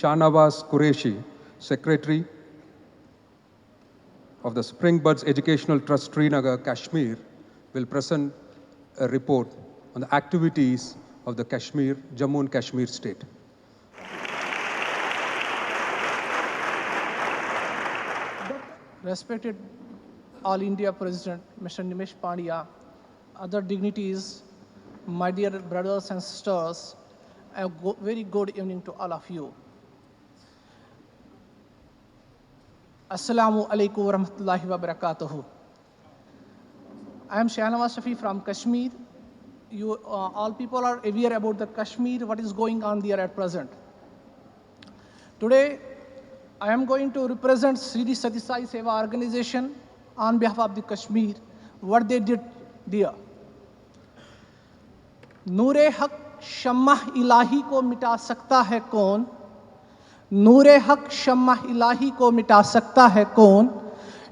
Shahnawaz Qureshi, Secretary of the Spring Buds Educational Trust, Srinagar, Kashmir, will present a report on the activities of the Jammu and Kashmir state. Respected All India President, Mr. Nimesh Pandya, other dignitaries, my dear brothers and sisters, a very good evening to all of you. Assalamu alaikum wa rahmatullahi wa barakatuhu. I am Shahnawaz Shafi from Kashmir. All people are aware about the Kashmir, what is going on there at present. Today, I am going to represent Sri Sathya Sai Seva organization on behalf of the Kashmir, what they did there. नूरे हक शम्मा इलाही को मिटा सकता है कौन, नूरे हक शम्मा इलाही को मिटा सकता है कौन,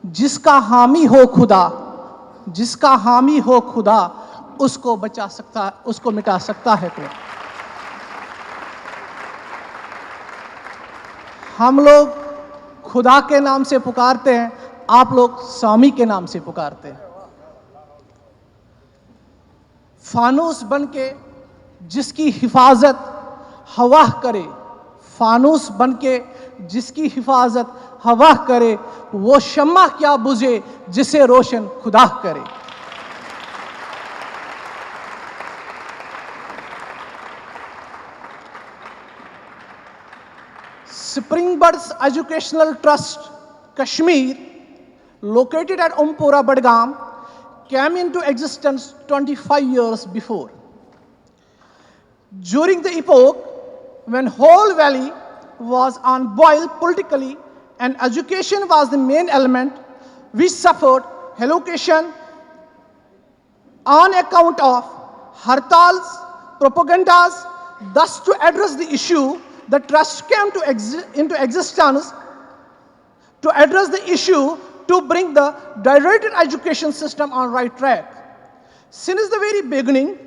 जिसका हामी हो खुदा, जिसका हामी हो खुदा, उसको बचा सकता, उसको मिटा सकता है कौन। हम लोग खुदा के नाम से पुकारते हैं, आप लोग स्वामी के नाम से पुकारते हैं। फानूस बनके जिसकी हिफाजत हवा करे, फानूस बनके जिसकी हिफाजत हवा करे, वो शम्मा क्या बुझे जिसे रोशन खुदा करे। Spring Buds Educational Trust, Kashmir, located at Umpura, Badgam, came into existence 25 years before. During the epoch when whole valley was on boil politically and education was the main element, we suffered hallucination on account of hartals, propagandas. Thus, to address the issue, the trust came into existence to address the issue, to bring the directed education system on right track. Since the very beginning,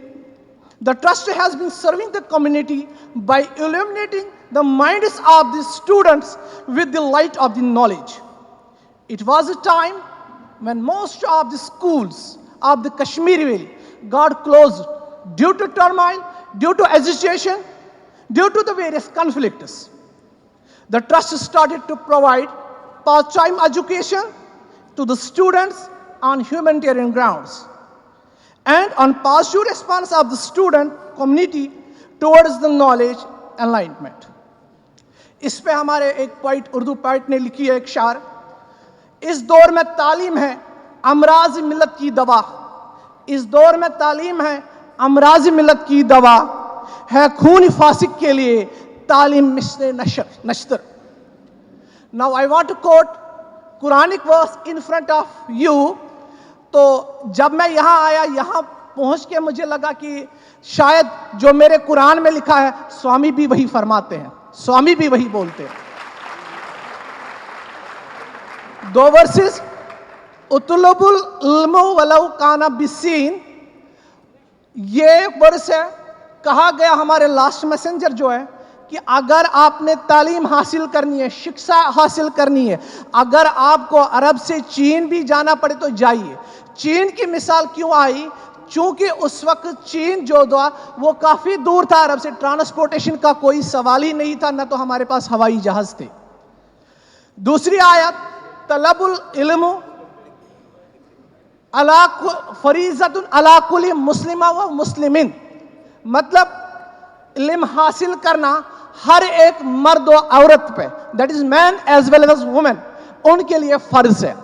the trust has been serving the community by illuminating the minds of the students with the light of the knowledge. It was a time when most of the schools of the Kashmir Valley got closed due to turmoil, due to agitation, due to the various conflicts. The trust started to provide part-time education to the students on humanitarian grounds and on positive response of the student community towards the knowledge enlightenment. इस पे हमारे एक poet, Urdu poet ने लिखी है एक शार, इस दौर में तालीम है अमराज मिलत की दवा, इस दौर में तालीम है अमराज मिलत की दवा, है खून फासिक के लिए तालीम मिस्र नश्तर. Now I want to quote Quranic verse in front of you. तो जब मैं यहाँ आया, यहाँ पहुँच के मुझे लगा कि शायद जो मेरे कुरान में लिखा है स्वामी भी वही फरमाते हैं, स्वामी भी वही बोलते हैं. दो वर्सेस, उतलुबुल इल्मु वलौ काना बिसीन, ये वर्स है, कहा गया हमारे लास्ट मैसेंजर जो है कि अगर आपने तालीम हासिल करनी है, शिक्षा हासिल करनी है, अगर आपको अरब से चीन भी जाना पड़े तो जाइए. चीन की मिसाल क्यों आई? चूंकि उस वक्त चीन जो था वो काफी दूर था अरब से, ट्रांसपोर्टेशन का कोई सवाल ही नहीं था, न तो हमारे पास हवाई जहाज थे. दूसरी आयत, तलबुल इल्म अला फरीज़तुन अला कुल्ली मुस्लिमा व मुस्लिमिन, मतलब इल्म हासिल करना हर एक मर्द और औरत पे, that is man as well as women, उनके लिए फर्ज है.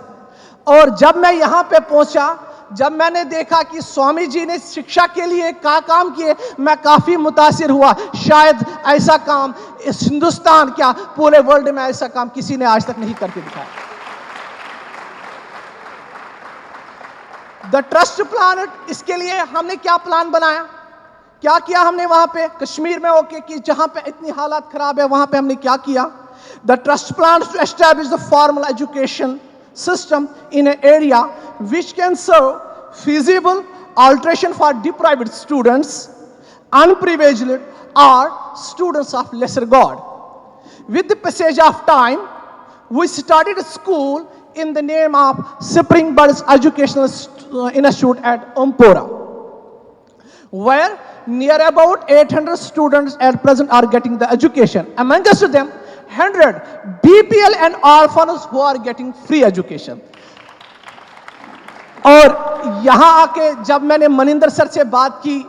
और जब मैं यहाँ पे पहुंचा, जब मैंने देखा कि स्वामी जी ने शिक्षा के लिए क्या काम किए, मैं काफी मुतासिर हुआ. शायद ऐसा काम इस हिंदुस्तान, क्या पूरे वर्ल्ड में ऐसा काम किसी ने आज तक नहीं करके दिखाया. द ट्रस्ट प्लान, इसके लिए हमने क्या प्लान बनाया, क्या किया हमने वहां पे कश्मीर में होके कि जहां पे इतनी हालात खराब है, वहां पे हमने क्या किया. The trust plan to establish the formal education system in an area which can serve feasible alteration for deprived students, unprivileged, or students of lesser God. With the passage of time, we started a school in the name of Spring Birds Educational Institute at Umpora, where near about 800 students at present are getting the education. Amongst them, 100 BPL and orphans who are getting free education. और यहाँ आके जब मैंने Maninder sir से बात की,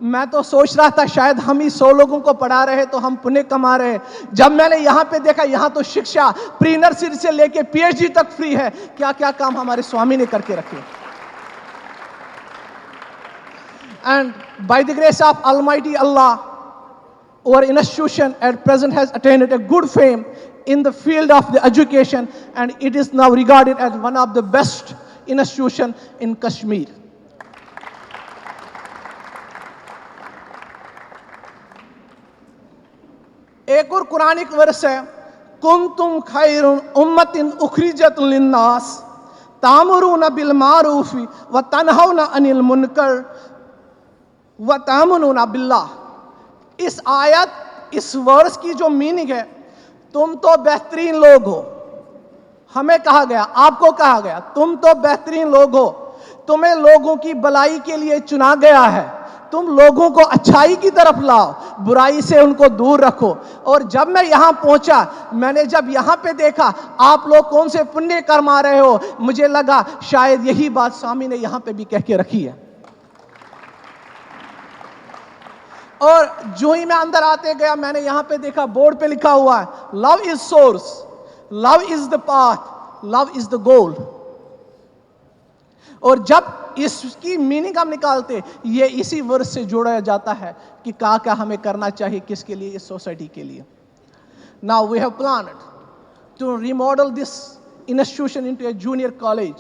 मैं तो सोच रहा था शायद हम ही 100 लोगों को पढ़ा रहे तो हम पुण्य कमा रहे। जब मैंने यहाँ पे देखा, यहाँ तो शिक्षा प्री नर्सरी से लेके PhD तक फ्री है। क्या क्या काम हमारे स्वामी ने करके रखे। And by the grace of Almighty Allah, our institution at present has attained a good fame in the field of the education, and it is now regarded as one of the best institutions in Kashmir. एक और Quranic verse है, कुंतुम Khairun उम्मतिन उखरिजत लिन्नास तामुरूना bill मारूफी व तनहौना अनिल मुनकर व तामुनूना बिल्लाह। इस आयत, इस verse की जो मीनिंग है, तुम तो बेहतरीन लोग हो। हमें कहा गया, आपको कहा गया, तुम तो बेहतरीन लोग हो, तुम्हें लोगों की भलाई के लिए चुना गया है, तुम लोगों को अच्छाई की तरफ लाओ, बुराई से उनको दूर रखो। और जब मैं यहां पहुंचा, मैंने जब यहां पे देखा आप लोग कौन से पुण्य कर्मा रहे हो, मुझे लगा शायद यही बात स्वामी ने यहां पे भी कह के रखी है। और जो ही मैं अंदर आते गया, मैंने यहां पे देखा बोर्ड पे लिखा हुआ है, love is source, love is the path, love is the goal. और जब इसकी मीनिंग हम निकालते, ये इसी वर्ड से जोड़ा जाता है कि क्या क्या हमें करना चाहिए, किसके लिए, इस सोसाइटी के लिए। Now we have planned to remodel this institution into a junior college.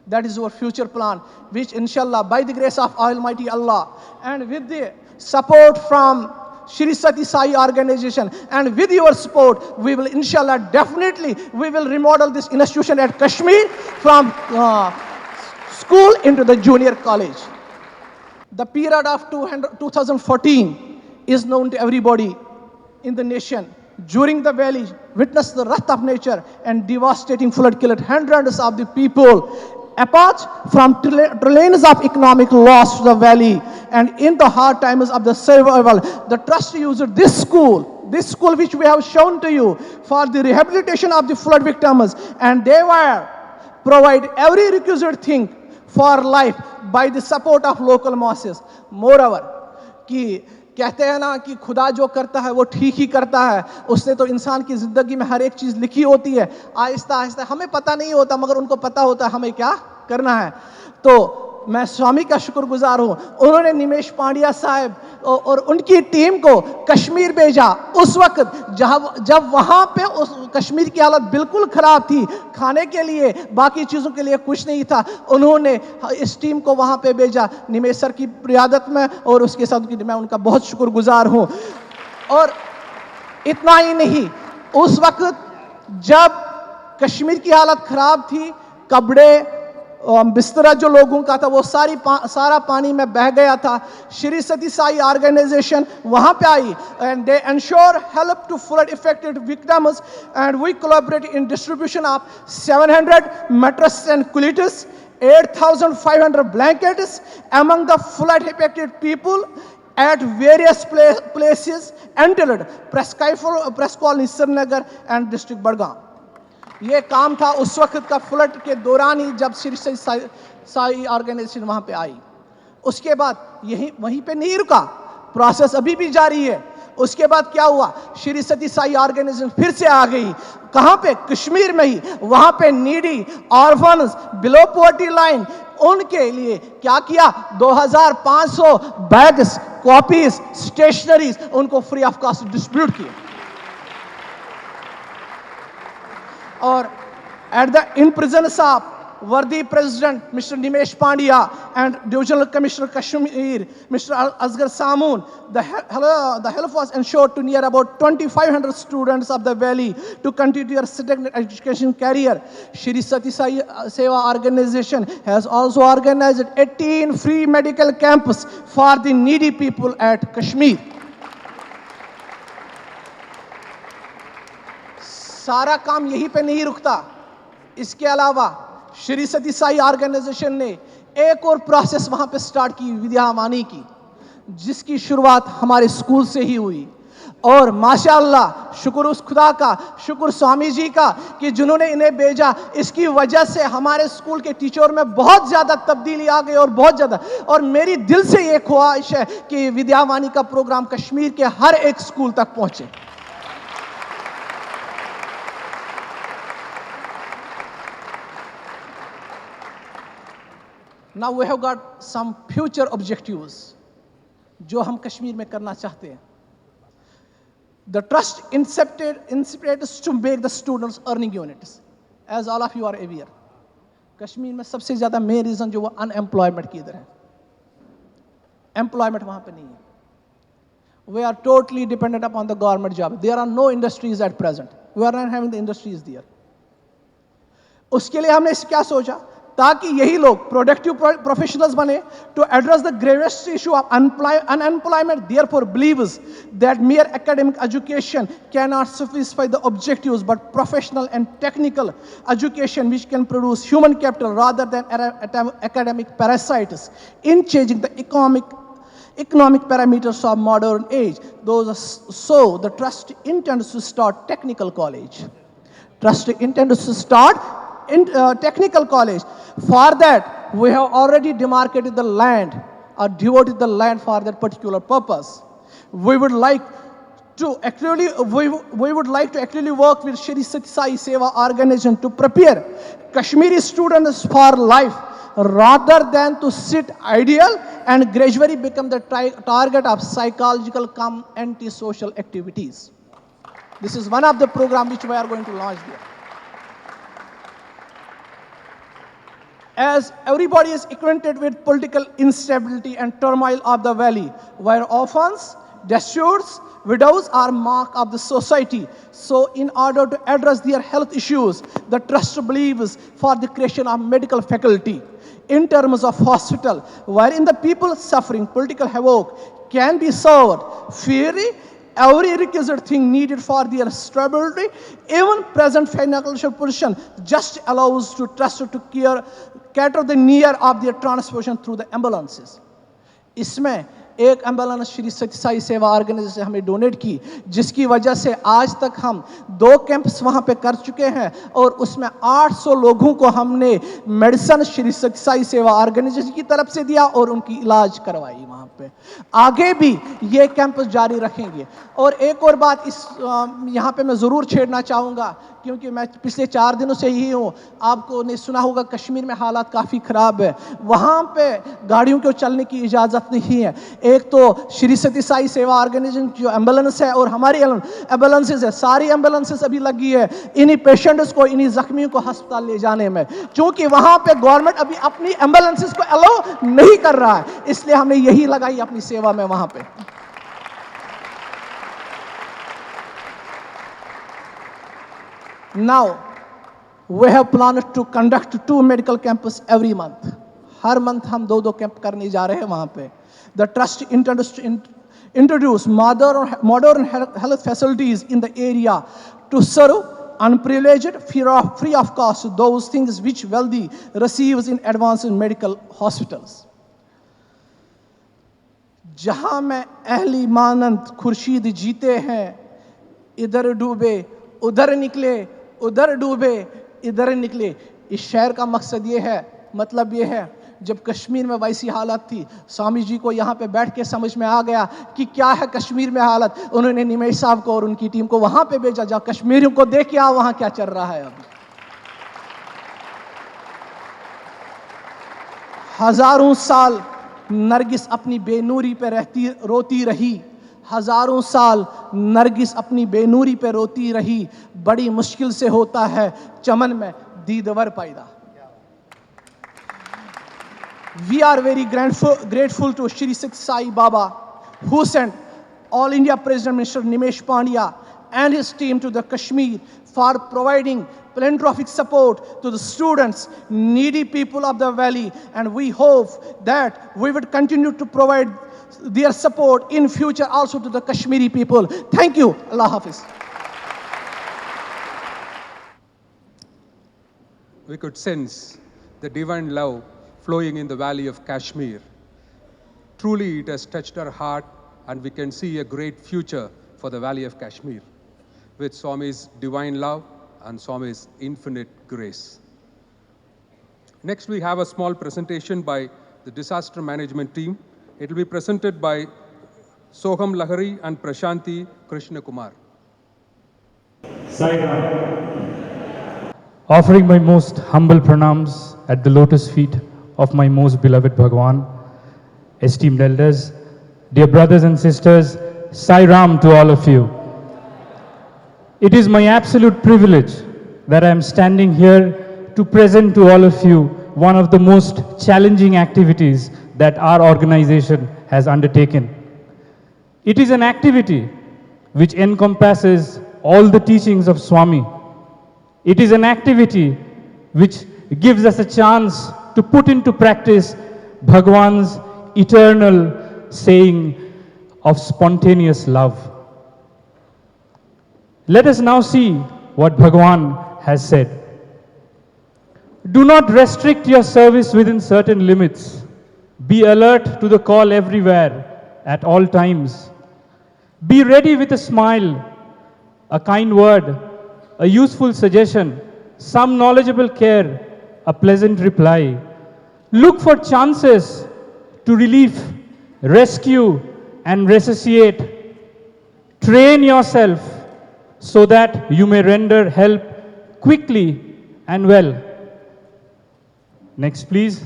That is our future plan, which inshallah by the grace of Almighty Allah and with the support from Shri Sati Sai organization and with your support, we will inshallah definitely we will remodel this institution at Kashmir from school into the junior college. The period of 2014 is known to everybody in the nation. During the valley, witnessed the wrath of nature and devastating flood killed hundreds of the people. Apart from trillions of economic loss to the valley and in the hard times of the survival, the trust used this school which we have shown to you for the rehabilitation of the flood victims, and they were provide every requisite thing for life by the support of local masses. Moreover, कि कहते हैं ना कि खुदा जो करता है वो ठीक ही करता है, उसने तो इंसान की जिंदगी में हर एक चीज लिखी होती है। आहिस्ता आहिस्ता हमें पता नहीं होता, मगर उनको पता होता है हमें क्या करना है। तो मैं स्वामी का शुक्रगुजार हूँ, उन्होंने निमेश पांड्या साहब और उनकी टीम को कश्मीर भेजा उस वक्त जब वहाँ पे उस कश्मीर की हालत बिल्कुल ख़राब थी, खाने के लिए बाकी चीज़ों के लिए कुछ नहीं था। उन्होंने इस टीम को वहाँ पे भेजा निमेश सर की रियादत में, और उसके साथ मैं उनका बहुत शुक्रगुजार हूँ। और इतना ही नहीं, उस वक्त जब कश्मीर की हालत ख़राब थी, कपड़े बिस्तरा जो लोगों का था वो सारा पानी में बह गया था। श्री सती साई ऑर्गेनाइजेशन वहां पे आई and they ensure help to flood affected victims and we collaborate in distribution of 700 mattress and quilts, 8,500 blankets among the flood affected people at various places entered press colony Srinagar and district Badgaam. ये काम था उस वक्त का flood के दौरान ही, जब Shri Sai organization वहां पे आई। उसके बाद वहीं पे नहीं रुका, प्रोसेस अभी भी जारी है। उसके बाद क्या हुआ, श्री सती साई ऑर्गेनाइजेशन फिर से आ गई। कहां पे, कश्मीर में ही। वहां पे needy, orphans, below poverty line, उनके लिए क्या किया, 2500 बैग्स, कॉपीज, स्टेशनरीज उनको फ्री ऑफ कॉस्ट डिस्ट्रीब्यूट किए। और at the in presence of worthy President Mr. Nimesh Pandya and Divisional Commissioner Kashmir Mr. Asghar Samoon, the help was ensured to near about 2,500 students of the valley to continue their secondary education career. Shri Sati Sai Seva organization has also organized 18 free medical camps for the needy people at Kashmir. सारा काम यहीं पे नहीं रुकता। इसके अलावा श्री सत्य Sai organisation ने एक और प्रोसेस वहां पे स्टार्ट की, विद्यावानी की, जिसकी शुरुआत हमारे स्कूल से ही हुई। और माशाअल्लाह, शुक्र उस खुदा का, शुक्र स्वामी जी का कि जिन्होंने इन्हें भेजा। इसकी वजह से हमारे स्कूल के टीचर में बहुत ज़्यादा तब्दीली आ गई, और बहुत ज़्यादा। और मेरी दिल से ये ख्वाहिश है कि विद्यावानी का प्रोग्राम कश्मीर के हर एक स्कूल तक पहुंचे। Now we have got some future objectives जो हम कश्मीर में करना चाहते हैं। The trust inspires to make the students earning units, as all of you are aware. Kashmir में सबसे ज़्यादा मेन रीज़न जो वो अनएम्प्लॉयमेंट की इधर है, एम्प्लॉयमेंट वहाँ पे नहीं है। We are totally dependent upon the government job. There are no industries at present. We are not having the industries there. उसके लिए हमने क्या सोचा, ताकि यही लोग प्रोडक्टिव प्रोफेशनल्स बने, to address the gravest issue of unemployment. Therefore believes that mere academic education cannot satisfy the objectives, but professional and technical education which can produce human capital rather than academic parasites in changing the economic parameters of modern age. So the trust intends to start technical college. Trust intends to start in technical college. For that, we have already demarcated the land or devoted the land for that particular purpose. We would like to actually work with Shri Sathya Sai Seva organization to prepare Kashmiri students for life, rather than to sit idle and gradually become the target of psychological cum anti-social activities. This is one of the programs which we are going to launch there. As everybody is acquainted with political instability and turmoil of the valley, where orphans, destitutes, widows are mark of the society. So in order to address their health issues, the trust believes for the creation of medical faculty in terms of hospital, wherein the people suffering political havoc can be served fairly. Every requisite thing needed for their stability, even present financial position, just allows to trust to cater the need of their transportation through the ambulances. इसमें एक ambulance Shri सत्य साई सेवा organisation से हमें donate की, जिसकी वजह से आज तक हम 2 कैंप्स वहाँ पे कर चुके हैं, और उसमें 800 लोगों को हमने मेडिसिन श्री सत्य साई सेवा ऑर्गेनाइजेशन की तरफ से दिया और उनकी इलाज करवाई वहाँ पे। आगे भी ये कैंप जारी रखेंगे। और एक और बात इस यहाँ पे मैं ज़रूर छेड़ना चाहूँगा, क्योंकि मैं पिछले 4 दिनों से ही हूँ। आपको ने सुना होगा कश्मीर में हालात काफ़ी ख़राब है, वहाँ पे गाड़ियों को चलने की इजाज़त नहीं है। एक तो श्री सत्य साई सेवा ऑर्गेनाइजेशन जो एम्बुलेंस है और हमारी एम्बुलेंसेज है, सारी एम्बुलेंसेज अभी लगी है इन्हीं पेशेंट्स को, इन्हीं जख्मियों को अस्पताल ले जाने में, क्योंकि वहाँ पे गवर्नमेंट अभी अपनी एम्बुलेंसेज को अलाउ नहीं कर रहा है। इसलिए हमने यही लगाई अपनी सेवा में वहाँ पे। Now, we have planned to conduct 2 medical camps every month. Her month हम 2 कैंप करने जा रहे हैं वहाँ पे। The trust intends to introduce modern health facilities in the area to serve unprivileged, free of cost, those things which wealthy receives in advanced medical hospitals. जहाँ में Ahli मानंद खुर्शीद जीते हैं, इधर डूबे उधर निकले, उधर डूबे इधर निकले। इस शेर का मकसद ये है, मतलब ये है, जब कश्मीर में वैसी हालत थी, स्वामी जी को यहाँ पे बैठ के समझ में आ गया कि क्या है कश्मीर में हालत। उन्होंने निमेश साहब को और उनकी टीम को वहाँ पे भेजा, जाओ कश्मीरियों को देख के आओ वहाँ क्या चल रहा है अभी। हजारों साल नरगिस अपनी बेनूरी पे रोती रही, हजारों साल नरगिस अपनी बेनूरी पे रोती रही, बड़ी मुश्किल से होता है चमन में दीदवर पैदा। We are very grateful to Shri Sathya Sai Baba, who sent All India President Minister Nimesh Pandya and his team to the Kashmir for providing philanthropic support to the students, needy people of the valley, and we hope that we would continue to provide their support in future also to the Kashmiri people. Thank you. Allah Hafiz. we could sense the divine love flowing in the valley of Kashmir. Truly, it has touched our heart, and we can see a great future for the valley of Kashmir with Swami's divine love and Swami's infinite grace. Next, we have a small presentation by the disaster management team. It will be presented by Soham Lahari and Prasanthi Krishna Kumar. Offering my most humble pranams at the lotus feet of my most beloved Bhagwan, esteemed elders, dear brothers and sisters, Sai Ram to all of you. It is my absolute privilege that I am standing here to present to all of you one of the most challenging activities that our organization has undertaken. It is an activity which encompasses all the teachings of Swami. It is an activity which gives us a chance to put into practice Bhagwan's eternal saying of spontaneous love. Let us now see what Bhagwan has said. Do not restrict your service within certain limits. Be alert to the call everywhere, at all times. Be ready with a smile, a kind word, a useful suggestion, some knowledgeable care, a pleasant reply. Look for chances to relieve, rescue, and resuscitate. Train yourself so that you may render help quickly and well. Next, please.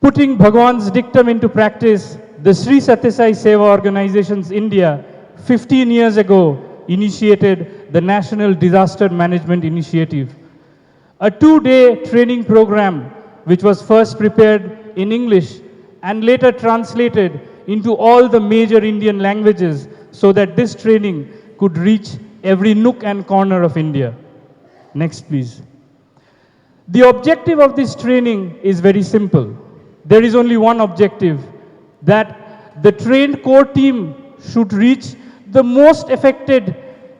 Putting Bhagwan's dictum into practice, the Sri Sathya Seva Organizations India 15 years ago initiated the National Disaster Management Initiative, a 2-day training program which was first prepared in English and later translated into all the major Indian languages so that this training could reach every nook and corner of India. Next, please. The objective of this training is very simple. There is only one objective, that the trained core team should reach the most affected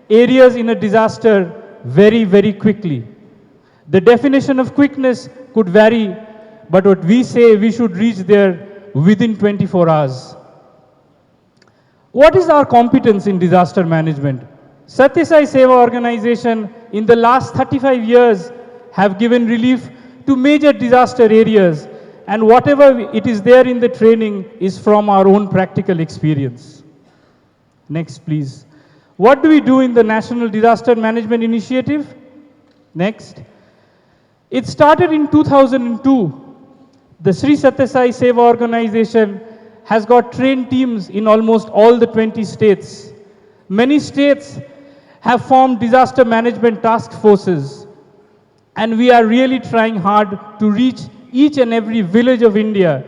areas in a disaster very, very quickly. The definition of quickness could vary, but what we say, we should reach there within 24 hours. What is our competence in disaster management? Sathya Sai Seva Organization in the last 35 years have given relief to major disaster areas, and whatever it is there in the training is from our own practical experience. Next, please. What do we do in the National Disaster Management Initiative? Next. It started in 2002. The Sri Sathya Sai Seva Organization has got trained teams in almost all the 20 states. Many states have formed disaster management task forces, and we are really trying hard to reach each and every village of India.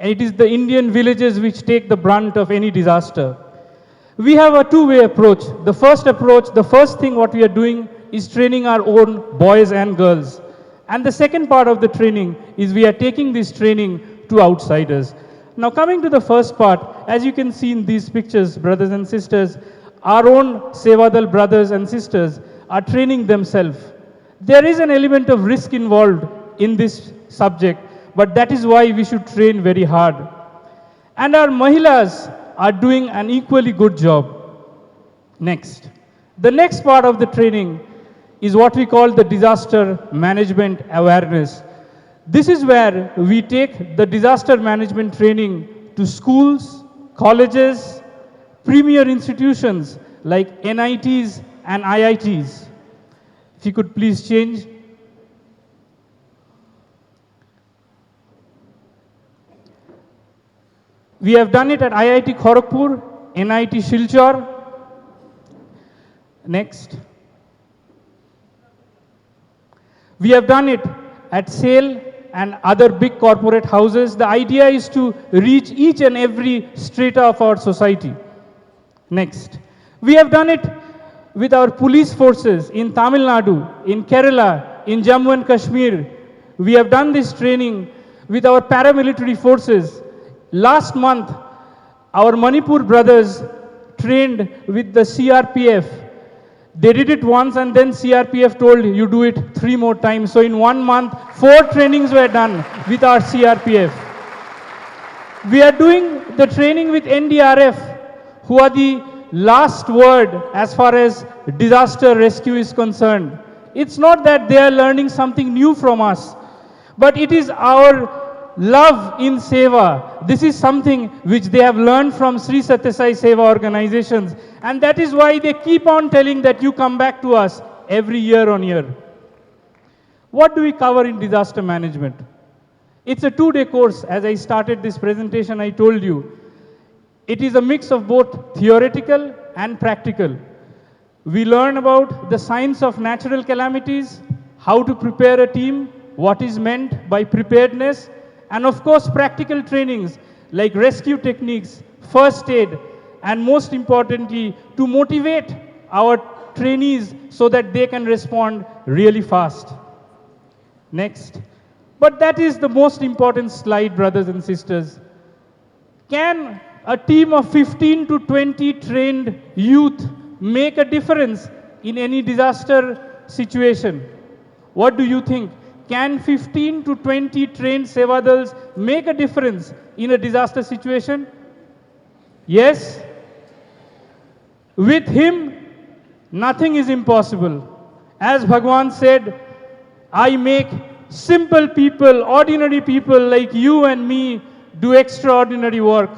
It is the Indian villages which take the brunt of any disaster. We have a two-way approach. The first thing what we are doing is training our own boys and girls. And the second part of the training is we are taking this training to outsiders. Now coming to the first part, as you can see in these pictures, brothers and sisters, our own Sevadal brothers and sisters are training themselves. There is an element of risk involved in this subject, but that is why we should train very hard. And our Mahilas are doing an equally good job. Next. The next part of the training is what we call the disaster management awareness. This is where we take the disaster management training to schools, colleges, premier institutions like NITs and IITs. If you could please change. We have done it at IIT Kharagpur, NIT Silchar. Next. We have done it at SAIL and other big corporate houses. The idea is to reach each and every strata of our society. Next. We have done it with our police forces in Tamil Nadu, in Kerala, in Jammu and Kashmir. We have done this training with our paramilitary forces. Last month, our Manipur brothers trained with the CRPF. They did it once and then CRPF told you do it 3 more times. So in 1 month, 4 trainings were done with our CRPF. We are doing the training with NDRF, who are the last word as far as disaster rescue is concerned. It's not that they are learning something new from us, but it is our love in Seva. This is something which they have learned from Sri Sathya Sai Seva organizations, and that is why they keep on telling that you come back to us every year on year. What do we cover in disaster management? It's a 2-day course. As I started this presentation, I told you. It is a mix of both theoretical and practical. We learn about the science of natural calamities, how to prepare a team, what is meant by preparedness, and of course practical trainings like rescue techniques, first aid, and most importantly, to motivate our trainees so that they can respond really fast. Next. But that is the most important slide, brothers and sisters. Can a team of 15 to 20 trained youth make a difference in any disaster situation? What do you think? Can 15 to 20 trained Sevadals make a difference in a disaster situation? Yes. With him, nothing is impossible. As Bhagwan said, I make simple people, ordinary people like you and me do extraordinary work.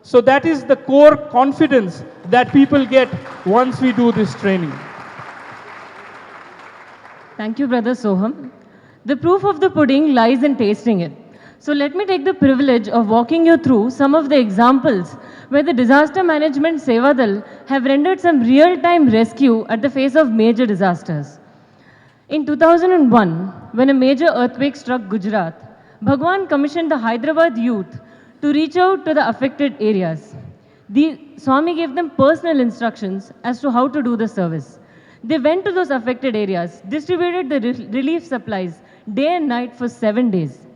So that is the core confidence that people get once we do this training. Thank you, Brother Soham. The proof of the pudding lies in tasting it. So let me take the privilege of walking you through some of the examples where the disaster management Sevadal have rendered some real-time rescue at the face of major disasters. In 2001, when a major earthquake struck Gujarat, Bhagwan commissioned the Hyderabad youth to reach out to the affected areas. The Swami gave them personal instructions as to how to do the service. They went to those affected areas, distributed the relief supplies day and night for 7 days.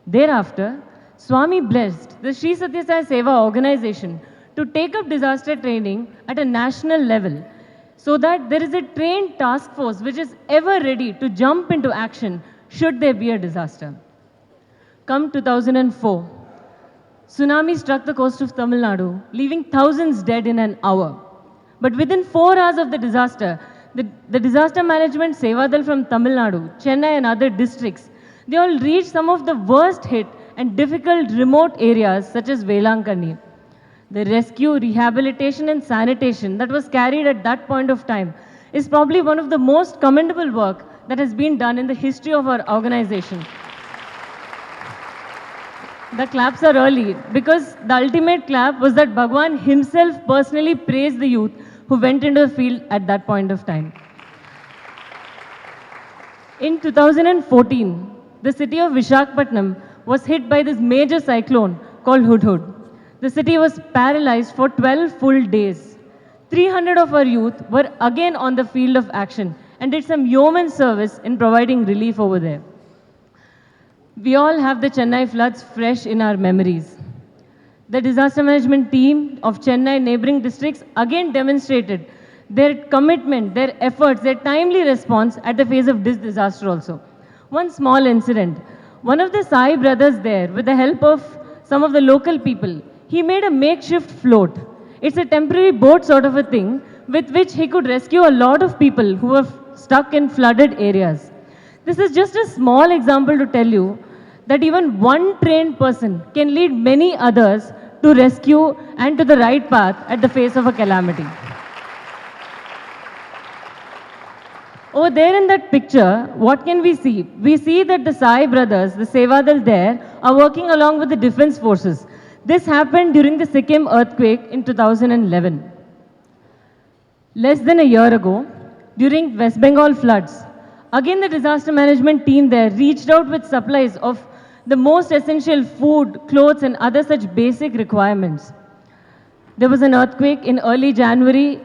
Thereafter, Swami blessed the Sri Sathya Sai Seva organization to take up disaster training at a national level so that there is a trained task force which is ever ready to jump into action should there be a disaster. Come 2004, tsunami struck the coast of Tamil Nadu, leaving thousands dead in an hour. But within 4 hours of the disaster, the disaster management Sevadal from Tamil Nadu, Chennai and other districts, they all reached some of the worst hit and difficult remote areas such as Velankani. The rescue, rehabilitation and sanitation that was carried at that point of time is probably one of the most commendable work that has been done in the history of our organization. The claps are early because the ultimate clap was that Bhagwan himself personally praised the youth who went into the field at that point of time. In 2014, the city of Vishakhapatnam was hit by this major cyclone called Hudhud. The city was paralyzed for 12 full days. 300 of our youth were again on the field of action and did some yeoman service in providing relief over there. We all have the Chennai floods fresh in our memories. The disaster management team of Chennai neighboring districts again demonstrated their commitment, their efforts, their timely response at the face of this disaster also. One small incident. One of the Sai brothers there, with the help of some of the local people, he made a makeshift float. It's a temporary boat sort of a thing with which he could rescue a lot of people who were stuck in flooded areas. This is just a small example to tell you that even one trained person can lead many others to rescue and to the right path at the face of a calamity. Over there in that picture, what can we see? We see that the Sai brothers, the Sevadal there, are working along with the defense forces. This happened during the Sikkim earthquake in 2011. Less than a year ago, during West Bengal floods, again the disaster management team there reached out with supplies of the most essential food, clothes and other such basic requirements. There was an earthquake in early January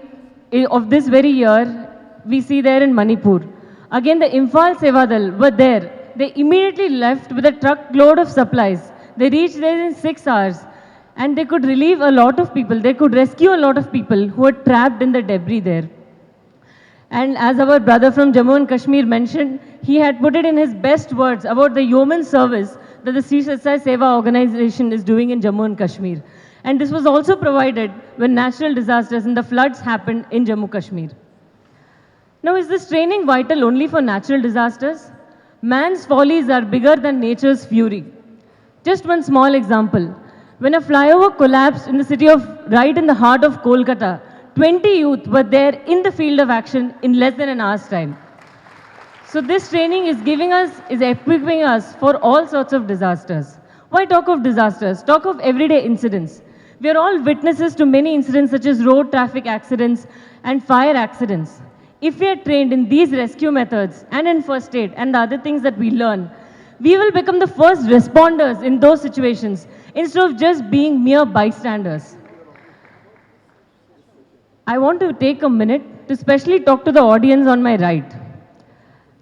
of this very year, we see there in Manipur. Again the Imphal Sevadal were there. They immediately left with a truckload of supplies. They reached there in 6 hours and they could relieve a lot of people. They could rescue a lot of people who were trapped in the debris there. And as our brother from Jammu and Kashmir mentioned, he had put it in his best words about the yeoman service that the Sri Sathya Seva organization is doing in Jammu and Kashmir. And this was also provided when natural disasters and the floods happened in Jammu Kashmir. Now, is this training vital only for natural disasters? Man's follies are bigger than nature's fury. Just one small example. When a flyover collapsed in the city of, right in the heart of Kolkata, 20 youth were there in the field of action in less than an hour's time. So this training is equipping us for all sorts of disasters. Why talk of disasters? Talk of everyday incidents. We are all witnesses to many incidents such as road traffic accidents and fire accidents. If we are trained in these rescue methods and in first aid and the other things that we learn, we will become the first responders in those situations instead of just being mere bystanders. I want to take a minute to specially talk to the audience on my right.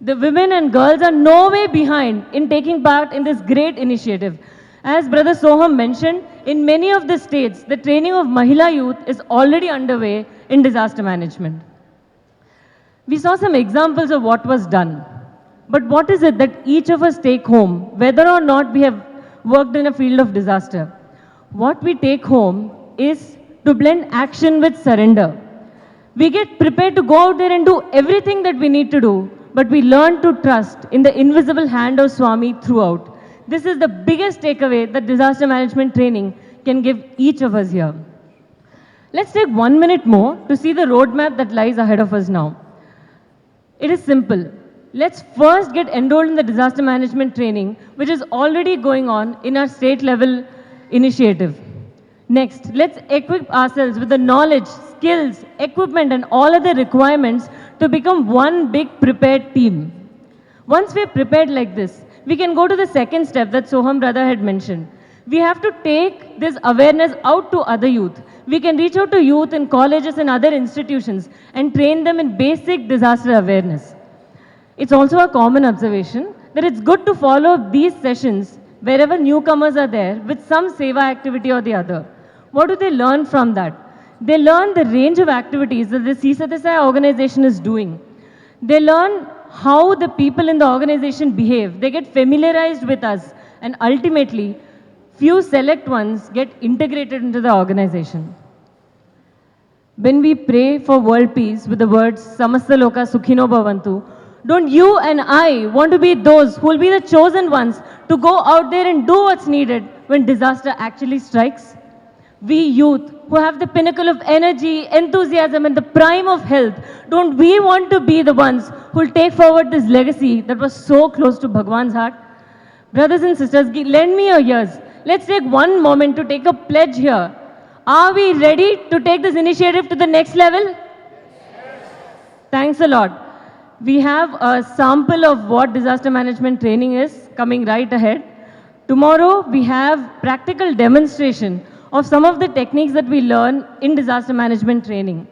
The women and girls are no way behind in taking part in this great initiative. As Brother Soham mentioned, in many of the states, the training of Mahila youth is already underway in disaster management. We saw some examples of what was done. But what is it that each of us take home, whether or not we have worked in a field of disaster? What we take home is to blend action with surrender. We get prepared to go out there and do everything that we need to do, but we learn to trust in the invisible hand of Swami throughout. This is the biggest takeaway that disaster management training can give each of us here. Let's take 1 minute more to see the roadmap that lies ahead of us now. It is simple. Let's first get enrolled in the disaster management training, which is already going on in our state level initiative. Next, let's equip ourselves with the knowledge, skills, equipment, and all other requirements to become one big prepared team. Once we're prepared like this, we can go to the second step that Soham brother had mentioned. We have to take this awareness out to other youth. We can reach out to youth in colleges and other institutions and train them in basic disaster awareness. It's also a common observation that it's good to follow these sessions wherever newcomers are there with some seva activity or the other. What do they learn from that? They learn the range of activities that the Sri Sathya Sai organization is doing. They learn how the people in the organization behave. They get familiarized with us, and ultimately, few select ones get integrated into the organization. When we pray for world peace with the words Samasta Loka Sukhino Bhavantu, don't you and I want to be those who will be the chosen ones to go out there and do what's needed when disaster actually strikes? We youth who have the pinnacle of energy, enthusiasm, and the prime of health, don't we want to be the ones who will take forward this legacy that was so close to Bhagwan's heart? Brothers and sisters, lend me your ears. Let's take one moment to take a pledge here. Are we ready to take this initiative to the next level? Yes. Thanks a lot. We have a sample of what disaster management training is coming right ahead. Tomorrow, we have practical demonstration of some of the techniques that we learn in disaster management training.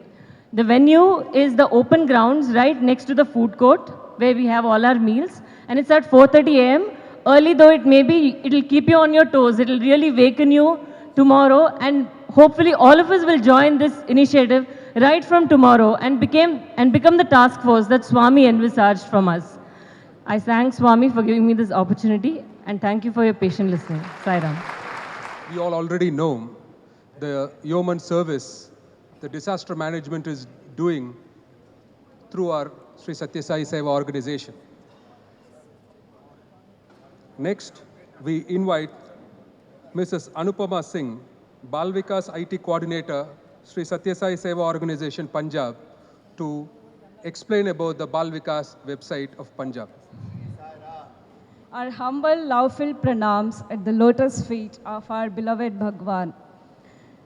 The venue is the open grounds right next to the food court where we have all our meals, and it's at 4:30 a.m. Early though it may be, it'll keep you on your toes. It'll really waken you tomorrow, and hopefully all of us will join this initiative right from tomorrow and become the task force that Swami envisaged from us. I thank Swami for giving me this opportunity, and thank you for your patient listening. Sai Ram. We all already know the yeoman service, the disaster management is doing through our Sri Sathya Sai Seva organization. Next, we invite Mrs. Anupama Singh, Bal Vikas IT Coordinator, Sri Sathya Sai Seva Organization, Punjab, to explain about the Bal Vikas website of Punjab. Our humble, love-filled pranams at the lotus feet of our beloved Bhagwan.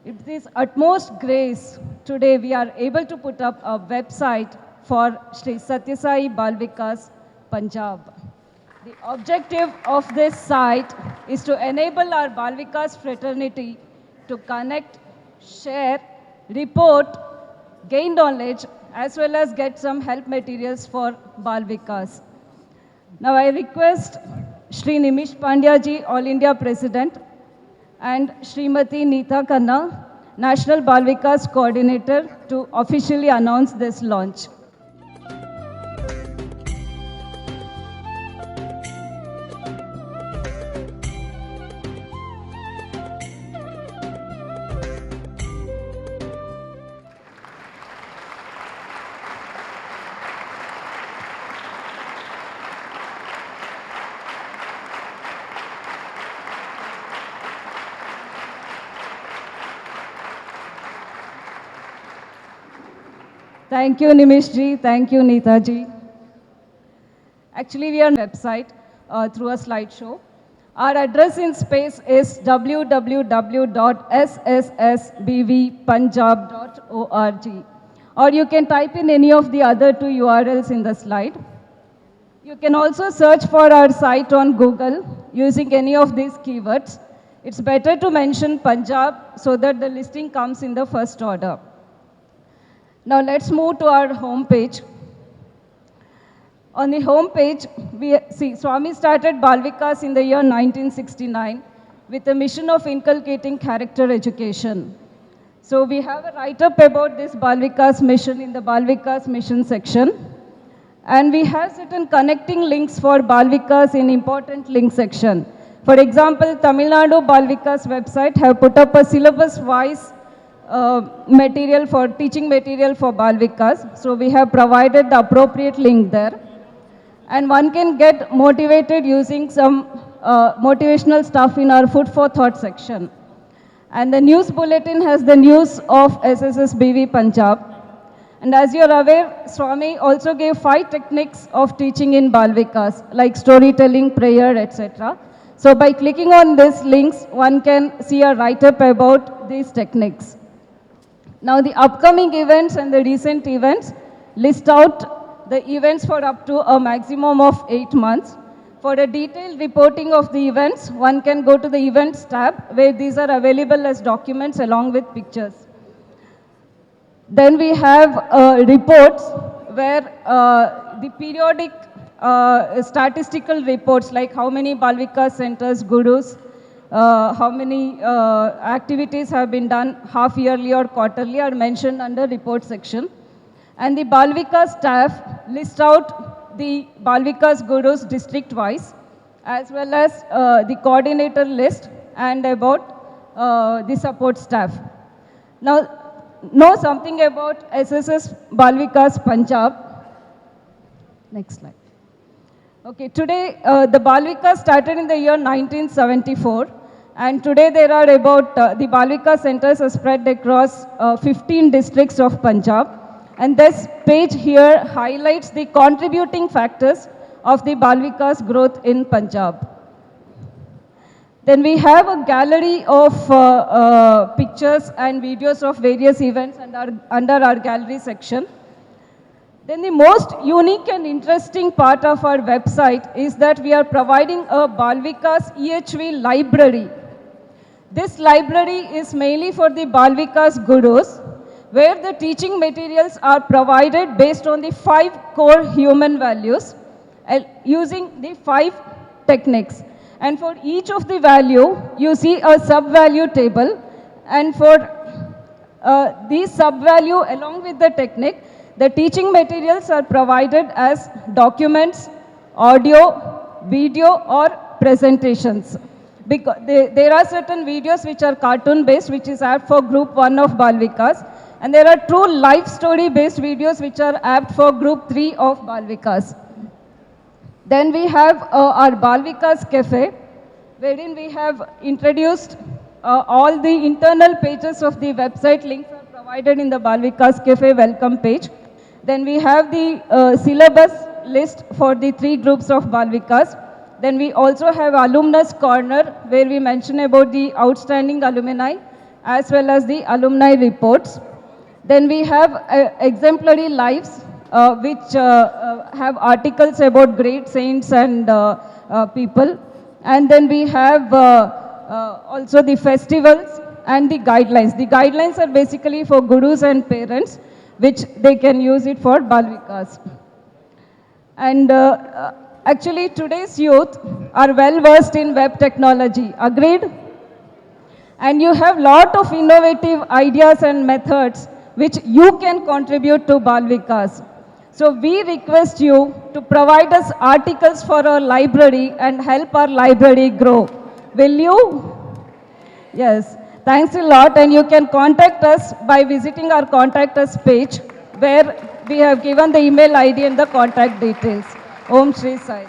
With this utmost grace, today we are able to put up a website for Sri Sathya Sai Bal Vikas Punjab. The objective of this site is to enable our Bal Vikas fraternity to connect, share, report, gain knowledge, as well as get some help materials for Bal Vikas. Now I request Shri Nimish Pandya ji, All India President, and Srimati Neeta Khanna, National Bal Vikas Coordinator, to officially announce this launch. Thank you, Nimishji. Thank you, Neetaji. Actually, we are on website through a slideshow. Our address in space is www.sssbvpunjab.org. Or you can type in any of the other two URLs in the slide. You can also search for our site on Google using any of these keywords. It's better to mention Punjab so that the listing comes in the first order. Now let's move to our home page. On the home page, we see Swami started Bal Vikas in the year 1969 with a mission of inculcating character education. So we have a write-up about this Bal Vikas mission in the Bal Vikas mission section. And we have certain connecting links for Bal Vikas in important link section. For example, Tamil Nadu Bal Vikas website have put up a syllabus-wise material for teaching material for Bal Vikas. So we have provided the appropriate link there. And one can get motivated using some motivational stuff in our Food for Thought section. And the news bulletin has the news of SSSBV Punjab. And as you're aware, Swami also gave 5 techniques of teaching in Bal Vikas, like storytelling, prayer, etc. So by clicking on these links, one can see a write-up about these techniques. Now the upcoming events and the recent events list out the events for up to a maximum of 8 months. For a detailed reporting of the events, one can go to the events tab where these are available as documents along with pictures. Then we have reports where the periodic statistical reports like how many Bal Vikas centers, gurus, how many activities have been done half yearly or quarterly are mentioned under report section. And the Bal Vikas staff list out the Bal Vikas gurus district wise as well as the coordinator list and about the support staff. Now, know something about SSS Bal Vikas Punjab. Next slide. Okay, today the Bal Vikas started in the year 1974 and today there are about, the Bal Vikas centers are spread across 15 districts of Punjab. And this page here highlights the contributing factors of the Bal Vikas growth in Punjab. Then we have a gallery of pictures and videos of various events under our gallery section. Then the most unique and interesting part of our website is that we are providing a Bal Vikas EHV library. This library is mainly for the Bal Vikas gurus, where the teaching materials are provided based on the 5 core human values using the 5 techniques. And for each of the value, you see a sub-value table. And for these sub-value along with the technique, the teaching materials are provided as documents, audio, video or presentations. Because there are certain videos which are cartoon based, which is apt for group 1 of Bal Vikas. And there are 2 life story based videos which are apt for group 3 of Bal Vikas. Then we have our Bal Vikas Cafe, wherein we have introduced all the internal pages of the website. Links are provided in the Bal Vikas Cafe welcome page. Then we have the syllabus list for the 3 groups of Bal Vikas. Then we also have Alumnus Corner, where we mention about the outstanding alumni as well as the alumni reports. Then we have exemplary lives, which have articles about great saints and people. And then we have also the festivals and the guidelines. The guidelines are basically for gurus and parents, which they can use it for Bal Vikas. And actually today's youth are well versed in web technology. Agreed? And you have lot of innovative ideas and methods which you can contribute to Bal Vikas. So we request you to provide us articles for our library and help our library grow. Will you? Yes. Thanks a lot, and you can contact us by visiting our contact us page where we have given the email ID and the contact details. Om Shri Sai.